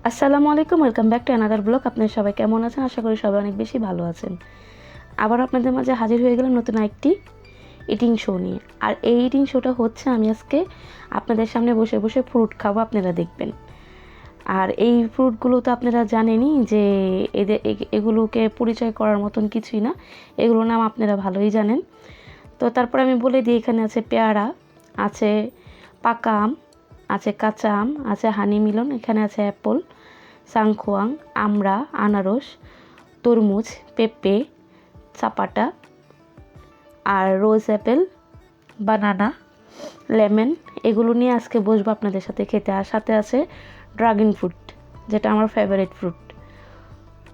আসসালামু আলাইকুম, welcome back to another blog. আপনারা সবাই কেমন আছেন? আশা করি সবাই অনেক বেশি ভালো আছেন। আবার আপনাদের মাঝে হাজির হয়ে গেলাম নতুন একটি ইটিং শো নিয়ে। আর এই ইটিং শোটা হচ্ছে আমি আজকে আপনাদের সামনে বসে বসে ফ্রুট খাবো, আপনারা দেখবেন। আর এই ফ্রুটগুলো তো আপনারা জানেনই যে এগুলোকে পরিচয় করার মতন কিছুই না, এগুলোর নাম আপনারা ভালোই জানেন। তো তারপর আমি বলে দিই, এখানে আছে পেয়ারা, আছে পাকা আম, আছে কাঁচা আম, আছে হানি মিলন, এখানে আছে অ্যাপল, সাংখোয়াং, আমড়া, আনারস, তরমুজ, পেঁপে, চাপাটা, আর রোজ অ্যাপেল, বানানা, লেমন, এগুলো নিয়ে আজকে বসবো আপনাদের সাথে খেতে। আর সাথে আছে ড্রাগন ফ্রুট, যেটা আমার ফেভারিট ফ্রুট।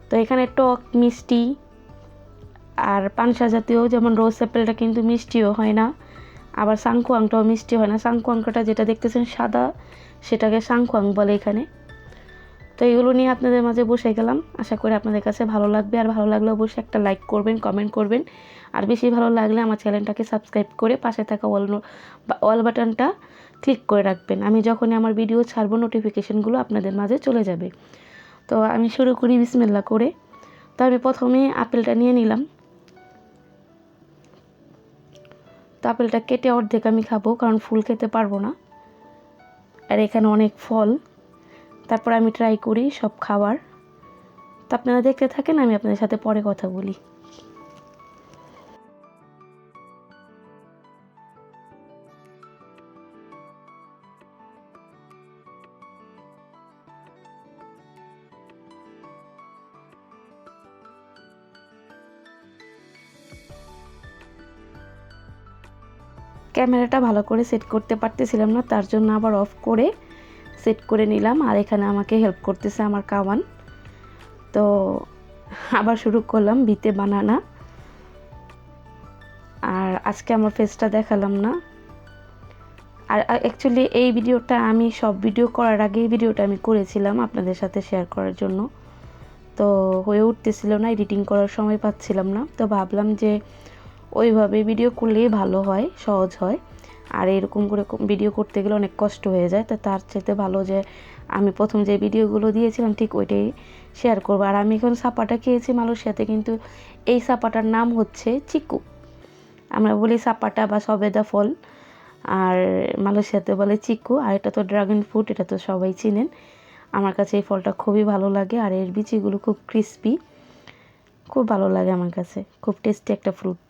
তো এখানে টক, মিষ্টি আর পানসা জাতীয়, যেমন রোজ অ্যাপেলটা কিন্তু মিষ্টিও হয় না, আবার সাংখোয়াংটাও মিষ্টি হয় না। সাংখোয়াংটা যেটা দেখতেছেন সাদা, সেটাকে সাংখোয়াং বলে এখানে। তো এগুলো নিয়ে আপনাদের মাঝে বসে গেলাম। আশা করি আপনাদের কাছে ভালো লাগবে, আর ভালো লাগলে অবশ্যই একটা লাইক করবেন, কমেন্ট করবেন, আর বেশি ভালো লাগলে আমার চ্যানেলটাকে সাবস্ক্রাইব করে পাশে থাকা অল বাটনটা ক্লিক করে রাখবেন। আমি যখনই আমার ভিডিও ছাড়বো নোটিফিকেশনগুলো আপনাদের মাঝে চলে যাবে। তো আমি শুরু করি বিসমিল্লাহ করে। তো আমি প্রথমে আপেলটা নিয়ে নিলাম। তো আপেলটা কেটে অর্ধেক আমি খাবো, কারণ ফুল খেতে পারবো না, আর এখানে অনেক ফল। তারপর আমি ট্রাই করি সব খাবার। তো আপনারা দেখতে থাকেন, আমি আপনাদের সাথে পরে কথা বলি। ক্যামেরাটা ভালো করে সেট করতে পারতেছিলাম না, তার জন্য আবার অফ করে সেট করে নিলাম। আর এখানে আমাকে হেল্প করতেছে আমার কাওয়ান। তো আবার শুরু করলাম বিতে বানানা। আর আজকে আমার ফেসটা দেখালাম না। আর অ্যাকচুয়ালি এই ভিডিওটা আমি সব ভিডিও করার আগে এই ভিডিওটা আমি করেছিলাম আপনাদের সাথে শেয়ার করার জন্য। তো হয়ে উঠতেছিল না, এডিটিং করার সময় পাচ্ছিলাম না। তো ভাবলাম যে ওইভাবে ভিডিও করলেই ভালো হয়, সহজ হয়। আর এরকম করে ভিডিও করতে গেলে অনেক কষ্ট হয়ে যায়। তো তার চাইতে ভালো যে আমি প্রথম যে ভিডিওগুলো দিয়েছিলাম ঠিক ওইটাই শেয়ার করবো। আর আমি এখন সাপাটা খেয়েছি মালয়েশিয়াতে, কিন্তু এই সাপাটার নাম হচ্ছে চিকু। আমরা বলি সাপাটা বা সবেদা ফল, আর মালয়েশিয়াতে বলে চিকু। আর এটা তো ড্রাগন ফ্রুট, এটা তো সবাই চিনেন। আমার কাছে এই ফলটা খুবই ভালো লাগে, আর এর বিচিগুলো খুব ক্রিস্পি, খুব ভালো লাগে আমার কাছে, খুব টেস্টি একটা ফ্রুট।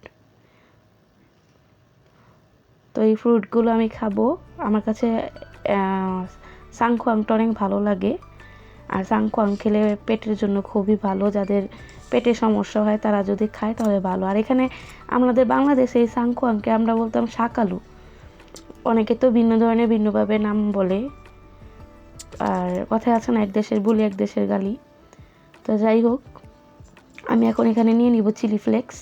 তো এই ফ্রুটগুলো আমি খাবো। আমার কাছে সাংখোয়াংটা অনেক ভালো লাগে। আর সাংখোয়াং খেলে পেটের জন্য খুবই ভালো, যাদের পেটে সমস্যা হয় তারা যদি খায় তাহলে ভালো। আর এখানে আমাদের বাংলাদেশে এই সাংখোয়াংকে আমরা বলতাম শাকালু, অনেকে তো ভিন্ন ধরনের ভিন্নভাবে নাম বলে। আর কথায় আছে না, এক দেশের বুলি এক দেশের গালি। তো যাই হোক, আমি এখন এখানে নিয়ে নিব চিলি ফ্লেক্স।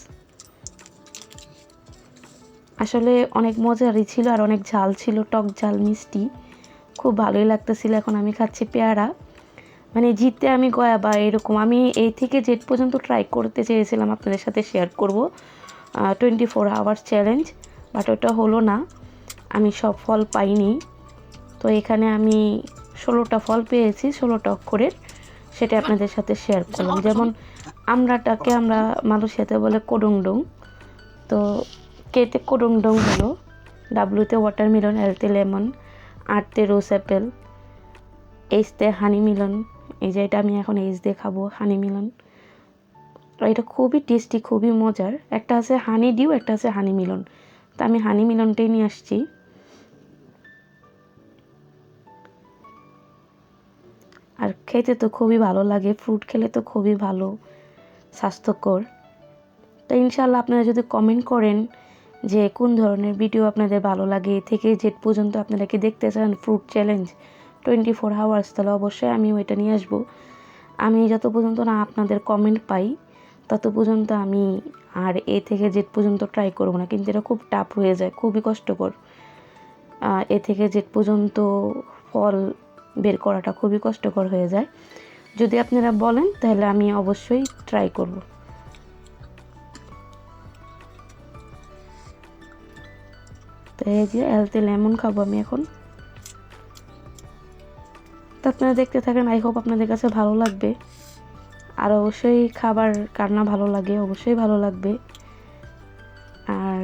আসলে অনেক মজারই ছিল, আর অনেক ঝাল ছিল, টক ঝাল মিষ্টি, খুব ভালোই লাগতেছিল। এখন আমি খাচ্ছি পেয়ারা। মানে জিতে আমি গয়া বা এরকম, আমি এই থেকে জেড পর্যন্ত ট্রাই করতে চেয়েছিলাম, আপনাদের সাথে শেয়ার করব 24 আওয়ার্স চ্যালেঞ্জ, বাট ওটা হলো না, আমি সব ফল পাইনি। তো এখানে আমি 16টা ফল পেয়েছি, 16টা অক্ষরের, সেটা আপনাদের সাথে শেয়ার করলাম। যেমন আমরাটাকে আমরা মালয়েশিয়াতে বলে কোডংডং। তো কেতে কোডংডং হলো, ডাব্লুতে ওয়াটারমেলন, এলতে লেমন, আরতে রোজ অ্যাপেল, এইচতে হানি মিলন। এই যে এটা আমি এখন এইচ দিয়ে খাবো, হানি মিলন। এটা খুবই টেস্টি, খুবই মজার। একটা আছে হানি ডিউ, একটা আছে হানি মিলন। তো আমি হানি মিলনটাই নিয়ে আসছি। আর খেতে তো খুবই ভালো লাগে, ফ্রুট খেলে তো খুবই ভালো, স্বাস্থ্যকর। তো ইনশাআল্লাহ আপনারা যদি কমেন্ট করেন যে কোন ধরনের ভিডিও আপনাদের ভালো লাগে, থেকে জেড পর্যন্ত আপনারা কি দেখতে চান ফ্রুট চ্যালেঞ্জ 24 আওয়ার্স, তাহলে অবশ্যই আমি ওইটা নিয়ে আসবো। আমি যত পর্যন্ত না আপনাদের কমেন্ট পাই তত পর্যন্ত আমি আর এ থেকে জেড পর্যন্ত ট্রাই করবো না, কিন্তু এটা খুব টাফ হয়ে যায়, খুবই কষ্টকর। এ থেকে জেড পর্যন্ত ফল বের করাটা খুবই কষ্টকর হয়ে যায়। যদি আপনারা বলেন তাহলে আমি অবশ্যই ট্রাই করব। তো এই যে এলতে লেমন খাবো আমি এখন। তো আপনারা দেখতে থাকেন, আই হোপ আপনাদের কাছে ভালো লাগবে। আর অবশ্যই খাবার কার না ভালো লাগে, অবশ্যই ভালো লাগবে। আর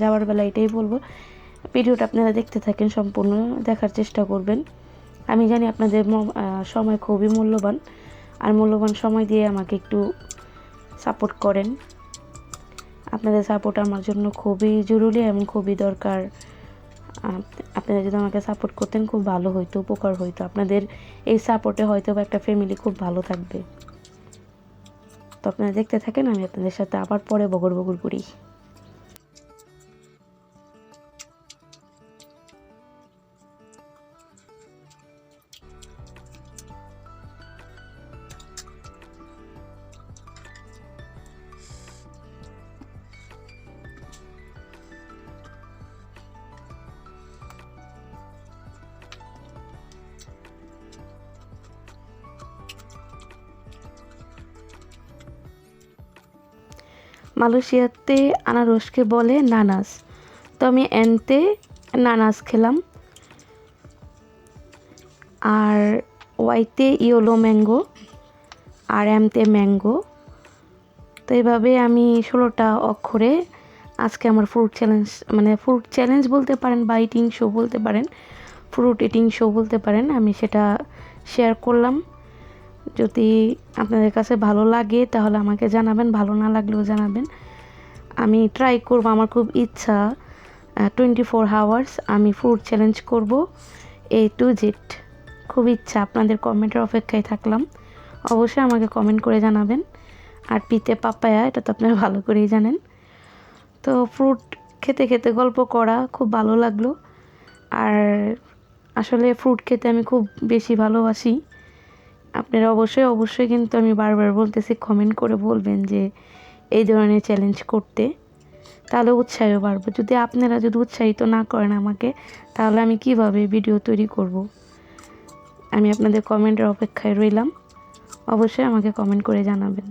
যাওয়ার বেলা এটাই বলবো, ভিডিওটা আপনারা দেখতে থাকেন, সম্পূর্ণ দেখার চেষ্টা করবেন। আমি জানি আপনাদের সময় খুবই মূল্যবান, আর মূল্যবান সময় দিয়ে আমাকে একটু সাপোর্ট করেন। আপনাদের সাপোর্ট আমার জন্য খুবই জরুরি এবং খুবই দরকার। আপনারা যদি আমাকে সাপোর্ট করতেন খুব ভালো হইতো, উপকার হইতো। আপনাদের এই সাপোর্টে হয়তো একটা ফ্যামিলি খুব ভালো থাকবে। তো আপনারা দেখতে থাকেন, আমি আপনাদের সাথে আবার পরে বগর বগর করি। মালয়েশিয়াতে আনারসকে বলে নানাস। তো আমি এনতে নানাস খেলাম, আর ওয়াইতে ইয়েলো ম্যাঙ্গো, আর এমতে ম্যাঙ্গো। তো এইভাবে আমি 16টা অক্ষরে আজকে আমার ফ্রুট চ্যালেঞ্জ, মানে ফ্রুট চ্যালেঞ্জ বলতে পারেন বা ইটিং শো বলতে পারেন, ফ্রুট ইটিং শো বলতে পারেন, আমি সেটা শেয়ার করলাম। যদি আপনাদের কাছে ভালো লাগে তাহলে আমাকে জানাবেন, ভালো না লাগলেও জানাবেন। আমি ট্রাই করব, আমার খুব ইচ্ছা 24 আওয়ার্স আমি ফ্রুট চ্যালেঞ্জ করব, A to Z। খুব ইচ্ছা, আপনাদের কমেন্টের অপেক্ষায় থাকলাম। অবশ্যই আমাকে কমেন্ট করে জানাবেন। আর পিতে পাপায়া, এটা তো আপনারা ভালো করেই জানেন। তো ফ্রুট খেতে খেতে গল্প করা খুব ভালো লাগলো। আর আসলে ফ্রুট খেতে আমি খুব বেশি ভালোবাসি। আপনারা অবশ্যই কিন্তু আমি বারবার বলতেছি, কমেন্ট করে বলবেন যে এই ধরনের চ্যালেঞ্জ করতে, তাহলে উৎসাহ বাড়বে। যদি আপনারা উৎসাহিত না করেন আমাকে, তাহলে আমি কিভাবে ভিডিও তৈরি করব? আমি আপনাদের কমেন্টের অপেক্ষায় রইলাম। অবশ্যই আমাকে কমেন্ট করে জানাবেন।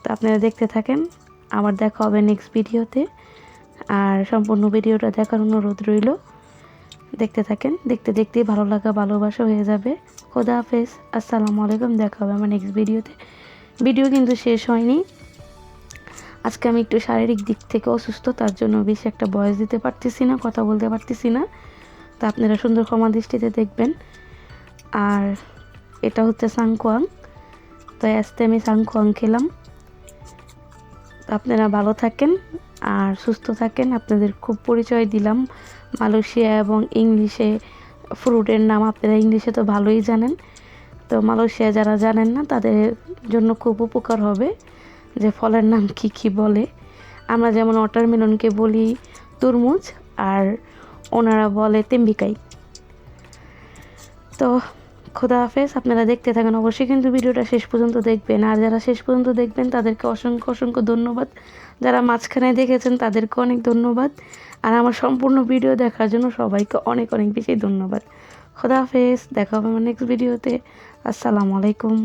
তো আপনারা দেখতে থাকেন, আবার দেখা হবে নেক্সট ভিডিওতে। আর সম্পূর্ণ ভিডিওটা দেখার অনুরোধ রইল। দেখতে থাকেন, দেখতে দেখতেই ভালো লাগা ভালোবাসা হয়ে যাবে। খোদা হাফেজ, আসসালামু আলাইকুম। দেখা হবে আমার নেক্সট ভিডিওতে। ভিডিও কিন্তু শেষ হয়নি, আজকে আমি একটু শারীরিক দিক থেকে অসুস্থ, তার জন্য বেশি একটা ভয়েস দিতে পারতেছি না, কথা বলতে পারতেছি না। তো আপনারা সুন্দর ক্ষমা দৃষ্টিতে দেখবেন। আর এটা হচ্ছে সাংখোয়াং। তো আজকে আমি সাংখোয়াং খেলাম। আপনারা ভালো থাকেন আর সুস্থ থাকেন। আপনাদের খুব পরিচয় দিলাম মালয়েশিয়া এবং ইংলিশে ফ্রুটের নাম, আপনারা ইংলিশে তো ভালোই জানেন। তো মালয়েশিয়া যারা জানেন না, তাদের জন্য খুব উপকার হবে যে ফলের নাম কি কি বলে। আমরা যেমন ওয়াটারমেলনকে বলি তরমুজ, আর ওনারা বলে তেম্বিকাই। তো খোদা হাফেজ, আপনারা দেখতে থাকেন। অবশ্যই কিন্তু ভিডিওটা শেষ পর্যন্ত দেখবেন, আর যারা শেষ পর্যন্ত দেখবেন তাদেরকে অসংখ্য ধন্যবাদ। যারা মাঝখানে দেখেছেন তাদেরকে অনেক ধন্যবাদ। আর আমার সম্পূর্ণ ভিডিও দেখার জন্য সবাইকে অনেক বেশি ধন্যবাদ। খোদা হাফেজ, দেখা হবে আমার নেক্সট ভিডিওতে। আসসালামু আলাইকুম।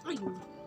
Ayun.